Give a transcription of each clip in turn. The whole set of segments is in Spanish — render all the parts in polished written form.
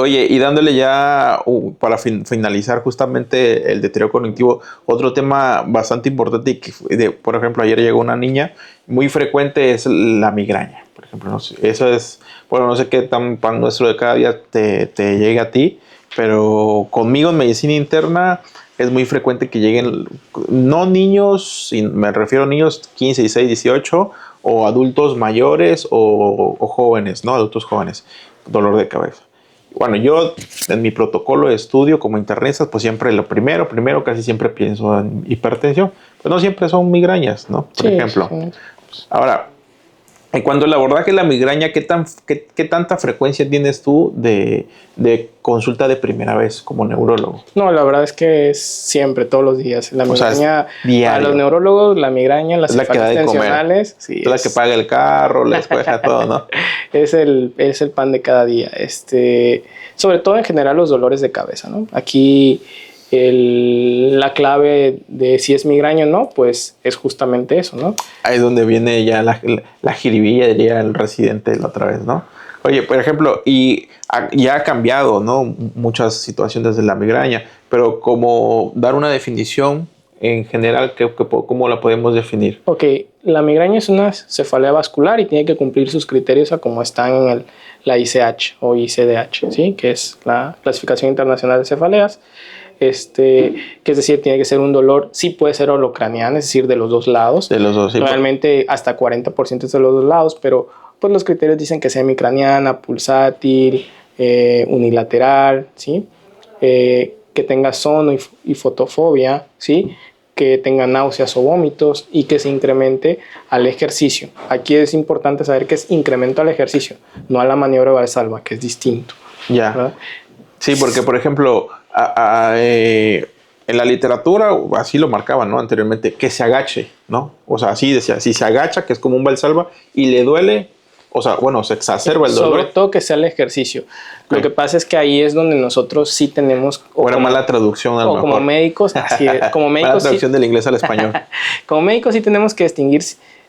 Oye, y dándole ya para finalizar justamente el deterioro cognitivo, otro tema bastante importante y que, por ejemplo, ayer llegó una niña, muy frecuente es la migraña, por ejemplo, no sé, eso es, bueno, no sé qué tan pan nuestro de cada día te llegue a ti, pero conmigo en medicina interna es muy frecuente que lleguen, no niños, me refiero a niños 15, 16, 18, o adultos mayores o jóvenes, ¿no? Adultos jóvenes, dolor de cabeza. Bueno, yo en mi protocolo de estudio como internistas, pues siempre lo primero, casi siempre pienso en hipertensión. Pues no siempre son migrañas, ¿no? Por ejemplo. Sí. Ahora, en cuanto al abordaje de la migraña, ¿qué tanta frecuencia tienes tú de consulta de primera vez como neurólogo? No, la verdad es que es siempre, todos los días. La migraña, para los neurólogos, la migraña, las cefaleas tensionales, sí, es la que paga el carro, la escuela, todo, ¿no? es el pan de cada día. Sobre todo en general los dolores de cabeza, ¿no? Aquí la clave de si es migraña o no, pues es justamente eso, ¿no? Ahí es donde viene ya la jiribilla, diría el residente la otra vez, ¿no? Oye, por ejemplo, ya ha cambiado, ¿no? Muchas situaciones de la migraña, pero como dar una definición en general, ¿cómo la podemos definir? Ok, la migraña es una cefalea vascular y tiene que cumplir sus criterios a como están en la ICH o ICDH, ¿sí? Que es la Clasificación Internacional de Cefaleas. Que es decir, tiene que ser un dolor, sí puede ser holocraniano, es decir, de los dos lados. De los dos, sí. Realmente hasta 40% es de los dos lados, pero pues los criterios dicen que sea hemicraniana, pulsátil, unilateral, ¿sí? Que tenga sono y fotofobia, ¿sí? Que tenga náuseas o vómitos y que se incremente al ejercicio. Aquí es importante saber que es incremento al ejercicio, no a la maniobra de Valsalva, que es distinto. Ya. ¿Verdad? Sí, porque por ejemplo, en la literatura así lo marcaban, ¿no? Anteriormente, que se agache, ¿no? O sea, así decía, si se agacha, que es como un Valsalva, y le duele, o sea, bueno, se exacerba el dolor. Sobre todo que sea el ejercicio. Lo que pasa es que ahí es donde nosotros sí tenemos... O era mala traducción a lo mejor. Como médicos, así es, como médicos mala traducción del inglés al español. Como médicos sí tenemos que distinguir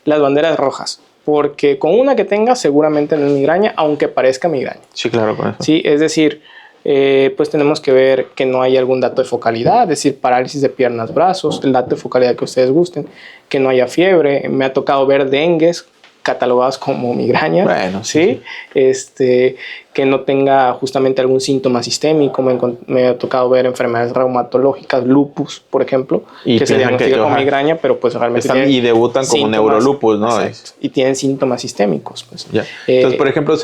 las banderas rojas, porque con una que tenga seguramente no es migraña, aunque parezca migraña. Sí, claro, con eso. Sí, es decir, pues tenemos que ver que no haya algún dato de focalidad, es decir, parálisis de piernas, brazos, el dato de focalidad que ustedes gusten, que no haya fiebre. Me ha tocado ver dengues catalogadas como migraña, bueno, ¿sí? Que no tenga justamente algún síntoma sistémico. Me ha tocado ver enfermedades reumatológicas, lupus, por ejemplo, que se diagnostican como migraña, pero pues realmente y debutan como neurolupus, ¿no? Y tienen síntomas sistémicos. Pues. Ya. Entonces, por ejemplo,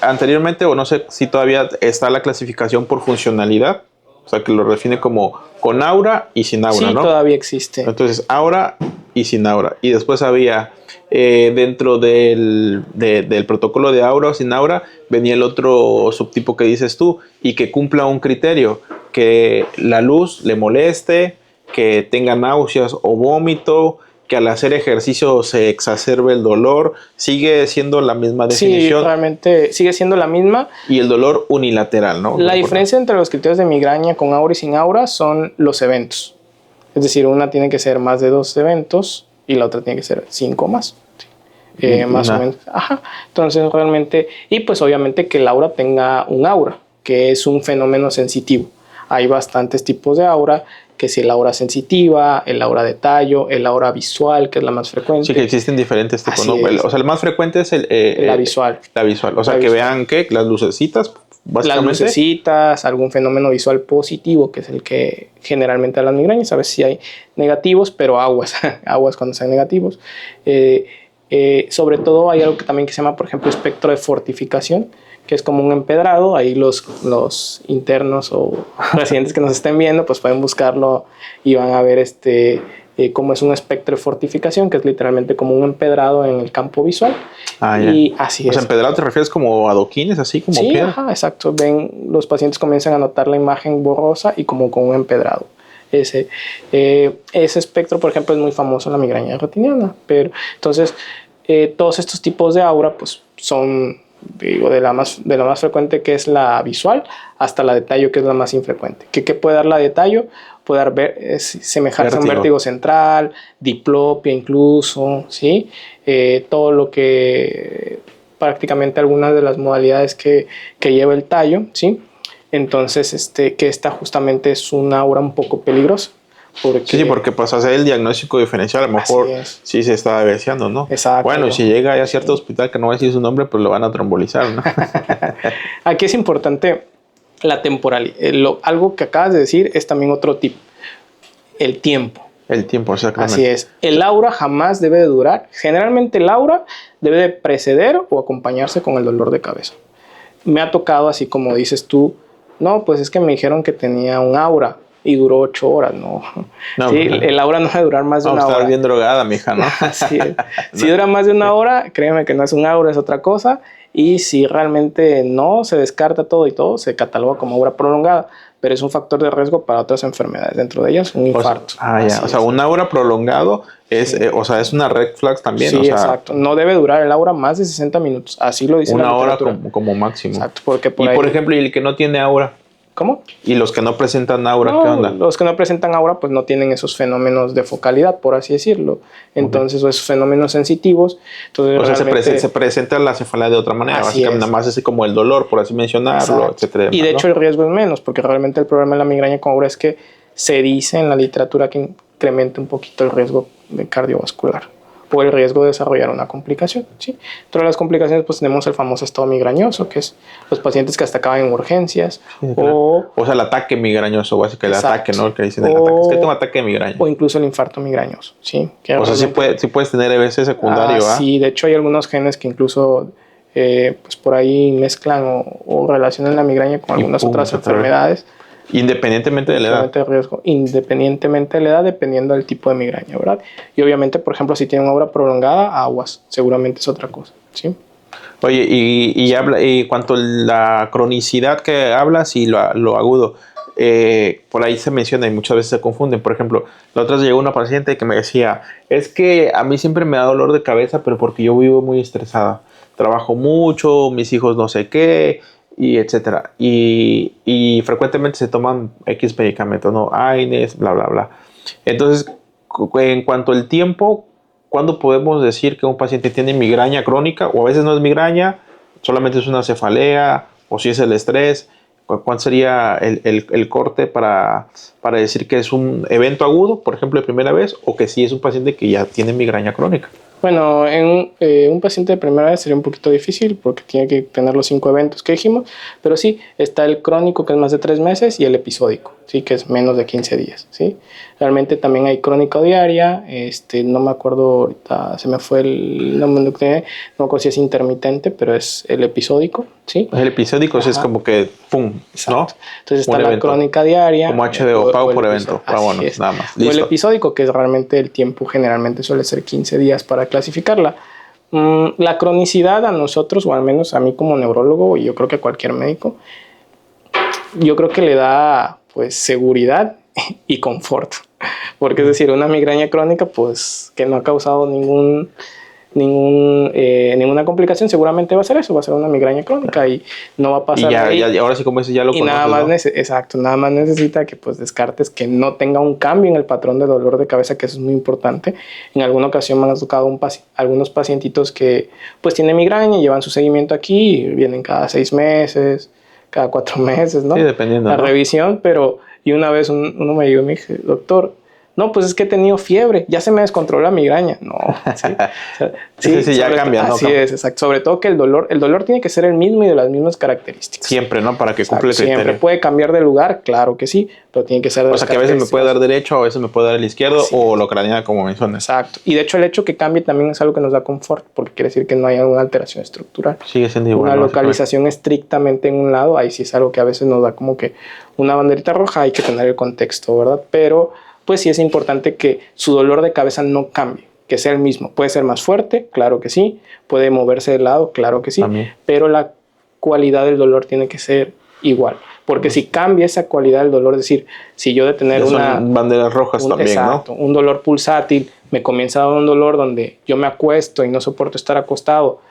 anteriormente, o no sé si todavía está la clasificación por funcionalidad, o sea, que lo define como con aura y sin aura, sí, ¿no? Sí, todavía existe. Entonces, aura y sin aura. Y después había... dentro del protocolo de aura o sin aura venía el otro subtipo que dices tú y que cumpla un criterio, que la luz le moleste, que tenga náuseas o vómito, que al hacer ejercicio se exacerbe el dolor. Sigue siendo la misma definición. Sí, realmente sigue siendo la misma. Y el dolor unilateral, ¿no? La diferencia entre los criterios de migraña con aura y sin aura son los eventos. Es decir, una tiene que ser más de 2 eventos y la otra tiene que ser 5 más. Más o menos. Ajá. Entonces, realmente, y pues obviamente que el aura tenga un aura, que es un fenómeno sensitivo. Hay bastantes tipos de aura, que es el aura sensitiva, el aura de tallo, el aura visual, que es la más frecuente. Sí, que existen diferentes tipos, ¿no? O sea, el más frecuente es la visual. La visual. O sea, que vean que las lucecitas, básicamente. Las lucecitas, algún fenómeno visual positivo, que es el que generalmente da las migrañas. A veces sí hay negativos, pero aguas cuando sean negativos. Sobre todo hay algo que también que se llama, por ejemplo, espectro de fortificación, que es como un empedrado. Ahí los internos o residentes que nos estén viendo pues pueden buscarlo y van a ver cómo es un espectro de fortificación, que es literalmente como un empedrado en el campo visual. Y así es. O sea, empedrado te refieres como adoquines, así como piedra. Sí, ajá, exacto. Los pacientes comienzan a notar la imagen borrosa y como con un empedrado. Ese espectro, por ejemplo, es muy famoso en la migraña retiniana. Pero entonces, todos estos tipos de aura pues son, digo, de la más frecuente, que es la visual, hasta la de tallo, que es la más infrecuente. ¿Qué puede dar la de tallo? Puede dar semejarse a un vértigo central, diplopia incluso, ¿sí? Todo lo que prácticamente algunas de las modalidades que lleva el tallo, ¿sí? Entonces, que esta justamente es una aura un poco peligrosa. Sí, porque pues hacer el diagnóstico diferencial, a lo mejor sí se está deseando, ¿no? Exacto. Bueno, si llega a cierto hospital que no va a decir su nombre, pues lo van a trombolizar, ¿no? Aquí es importante la temporalidad. Algo que acabas de decir es también otro tip. El tiempo. El tiempo, exactamente. Así es. El aura jamás debe de durar. Generalmente el aura debe de preceder o acompañarse con el dolor de cabeza. Me ha tocado, así como dices tú, no, pues es que me dijeron que tenía un aura y duró 8 horas, ¿no? Sí, el aura no debe durar más de una hora. Estar bien drogada, mija, ¿no? Así es. Si dura más de una hora, créeme que no es un aura, es otra cosa. Y si realmente no se descarta todo y todo, se cataloga como aura prolongada. Pero es un factor de riesgo para otras enfermedades, dentro de ellas un infarto. O sea, un aura prolongado es, sí. O sea, es una red flag también. Sí, o sea, exacto. No debe durar el aura más de 60 minutos. Así lo dice la literatura. Una hora como máximo. Exacto. Porque por ejemplo, ¿y el que no tiene aura? ¿Cómo? ¿Y los que no presentan aura, no, qué onda? Los que no presentan aura pues no tienen esos fenómenos de focalidad, por así decirlo. Entonces, esos fenómenos sensitivos. Entonces, o sea, se presenta la cefalea de otra manera. Básicamente, nada más es como el dolor, por así mencionarlo, etcétera. Y de hecho el riesgo es menos, porque realmente el problema de la migraña con aura es que se dice en la literatura que incrementa un poquito el riesgo de cardiovascular o el riesgo de desarrollar una complicación, ¿sí? Entre las complicaciones pues tenemos el famoso estado migrañoso, que es los pacientes que hasta acaban en urgencias, sí, claro. O sea, el ataque migrañoso, básicamente el ataque, ¿no? El que dicen el ataque, es que tengo ataque de migraña. O incluso el infarto migrañoso, ¿sí? Que o sea, sí puedes tener EBC secundario, ¿ah? Sí, de hecho hay algunos genes que incluso pues por ahí mezclan o relacionan la migraña con algunas otras enfermedades. Independientemente de la edad. Riesgo, independientemente de la edad, dependiendo del tipo de migraña, ¿verdad? Y obviamente, por ejemplo, si tiene una aura prolongada, aguas, seguramente es otra cosa, ¿sí? Oye, y cuanto a la cronicidad que hablas y lo agudo, por ahí se menciona y muchas veces se confunden. Por ejemplo, la otra vez llegó una paciente que me decía, es que a mí siempre me da dolor de cabeza, pero porque yo vivo muy estresada. Trabajo mucho, mis hijos no sé qué, y etcétera. Y frecuentemente se toman X medicamentos, ¿no? AINES, bla, bla, bla. Entonces, en cuanto al tiempo, ¿cuándo podemos decir que un paciente tiene migraña crónica? O a veces no es migraña, solamente es una cefalea, o si es el estrés. ¿Cuál sería el corte para decir que es un evento agudo, por ejemplo, de primera vez, o que sí es un paciente que ya tiene migraña crónica? Bueno, en un paciente de primera vez sería un poquito difícil porque tiene que tener los 5 eventos que dijimos, pero sí, está el crónico, que es más de 3 meses, y el episódico, ¿sí? Que es menos de 15 días, ¿sí? Realmente también hay crónica diaria, no me acuerdo ahorita, se me fue el nombre, no me acuerdo si es intermitente, pero es el episódico, ¿sí? El episódico es como que, ¡pum!, ¿no? Entonces está la crónica diaria. Como HDO, pago por evento, vámonos, nada más. Listo. O el episódico, que es realmente el tiempo, generalmente suele ser 15 días para clasificarla. La cronicidad a nosotros, o al menos a mí como neurólogo, y yo creo que a cualquier médico, yo creo que le da pues seguridad y confort. Porque es decir, una migraña crónica pues que no ha causado ninguna complicación, seguramente va a ser eso, va a ser una migraña crónica y no va a pasar. Y ahora sí, como dices, ya lo conoces, nada más, ¿no? Exacto, nada más necesita que pues descartes que no tenga un cambio en el patrón de dolor de cabeza, que eso es muy importante. En alguna ocasión me han tocado algunos pacientitos que pues tienen migraña y llevan su seguimiento aquí, y vienen cada 6 meses, cada 4 meses, ¿no? Sí, dependiendo. La revisión, pero y una vez uno me llegó y me dijo, doctor, no, pues es que he tenido fiebre, ya se me descontroló la migraña. No, sí, ya cambia, ¿no? Así es, exacto. Sobre todo que el dolor tiene que ser el mismo y de las mismas características. Siempre, ¿no? Para que cumpla el criterio. Siempre puede cambiar de lugar, claro que sí, pero tiene que ser de O sea, que a veces me puede dar derecho, a veces me puede dar el izquierdo, o lo craneal, como mencionas. Exacto. Y de hecho el hecho que cambie también es algo que nos da confort, porque quiere decir que no hay alguna alteración estructural. Sigue siendo igual. Una localización estrictamente en un lado, ahí sí es algo que a veces nos da como que una banderita roja, hay que tener el contexto, ¿verdad? Pero pues sí es importante que su dolor de cabeza no cambie, que sea el mismo. Puede ser más fuerte, claro que sí. Puede moverse de lado, claro que sí. También. Pero la cualidad del dolor tiene que ser igual. Porque si cambia esa cualidad del dolor, es decir, si yo de tener son banderas rojas también, exacto, ¿no? Un dolor pulsátil, me comienza a dar un dolor donde yo me acuesto y no soporto estar acostado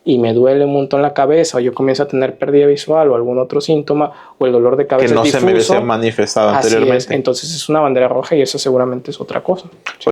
y me duele un montón la cabeza, o yo comienzo a tener pérdida visual o algún otro síntoma, o el dolor de cabeza que no difuso, se me hubiese manifestado anteriormente. Entonces es una bandera roja y eso seguramente es otra cosa.